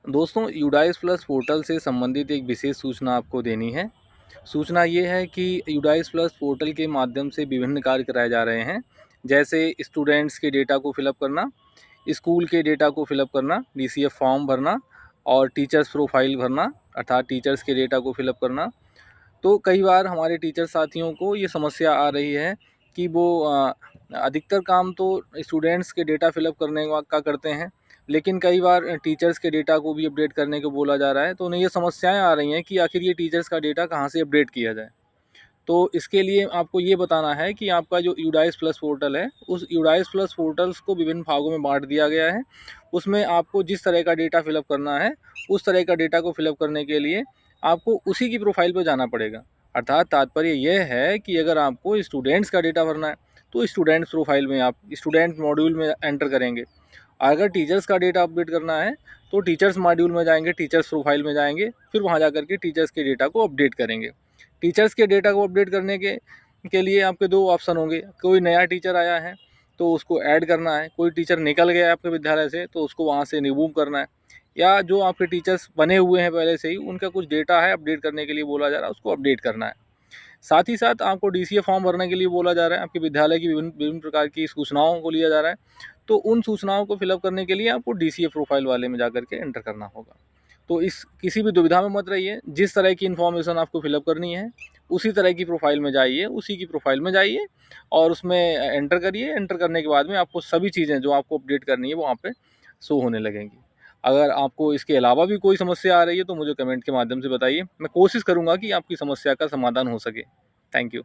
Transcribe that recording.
दोस्तों, UDISE plus portal से संबंधित एक विशेष सूचना आपको देनी है। सूचना ये है कि यूडाइस प्लस पोर्टल के माध्यम से विभिन्न कार्य कराए जा रहे हैं, जैसे स्टूडेंट्स के डेटा को फिलअप करना, स्कूल के डेटा को फिलअप करना, डीसीएफ फॉर्म भरना और टीचर्स प्रोफाइल भरना, अर्थात टीचर्स के डेटा को फिलअप करना। तो कई बार हमारे टीचर साथियों को ये समस्या आ रही है कि वो अधिकतर काम तो स्टूडेंट्स के डेटा फिलअप करने का करते हैं, लेकिन कई बार टीचर्स के डेटा को भी अपडेट करने को बोला जा रहा है। तो उन्हें ये समस्याएं आ रही हैं कि आखिर ये टीचर्स का डेटा कहाँ से अपडेट किया जाए। तो इसके लिए आपको ये बताना है कि आपका जो यूडाइस प्लस पोर्टल है, उस यूडाइस प्लस पोर्टल्स को विभिन्न भागों में बांट दिया गया है। उसमें आपको जिस तरह का डेटा फिलअप करना है, उस तरह का डेटा को फिलअप करने के लिए आपको उसी की प्रोफाइल पर जाना पड़ेगा। अर्थात तात्पर्य यह है कि अगर आपको स्टूडेंट्स का डेटा भरना है, तो स्टूडेंट्स प्रोफाइल में आप स्टूडेंट मॉड्यूल में एंटर करेंगे। अगर टीचर्स का डेटा अपडेट करना है, तो टीचर्स मॉड्यूल में जाएंगे, टीचर्स प्रोफाइल में जाएंगे, फिर वहाँ जा के टीचर्स के डेटा को अपडेट करेंगे। टीचर्स के डेटा को अपडेट करने के लिए आपके दो ऑप्शन होंगे। कोई नया टीचर आया है तो उसको ऐड करना है, कोई टीचर निकल गया है आपके विद्यालय से तो उसको वहाँ से रिमूव करना है, या जो आपके टीचर्स बने हुए हैं पहले से ही, उनका कुछ डेटा है अपडेट करने के लिए बोला जा रहा है, उसको अपडेट करना है। साथ ही साथ आपको डीसीए फॉर्म भरने के लिए बोला जा रहा है। आपके विद्यालय की विभिन्न विभिन्न प्रकार की सूचनाओं को लिया जा रहा है, तो उन सूचनाओं को फिलअप करने के लिए आपको डीसीए प्रोफाइल वाले में जाकर के एंटर करना होगा। तो इस किसी भी दुविधा में मत रहिए। जिस तरह की इन्फॉर्मेशन आपको फिलअप करनी है, उसी तरह की प्रोफाइल में जाइए, उसी की प्रोफाइल में जाइए और उसमें एंटर करिए। एंटर करने के बाद में आपको सभी चीज़ें जो आपको अपडेट करनी है वो वहाँ पे शो होने लगेंगी। अगर आपको इसके अलावा भी कोई समस्या आ रही है तो मुझे कमेंट के माध्यम से बताइए। मैं कोशिश करूँगा कि आपकी समस्या का समाधान हो सके। Thank you.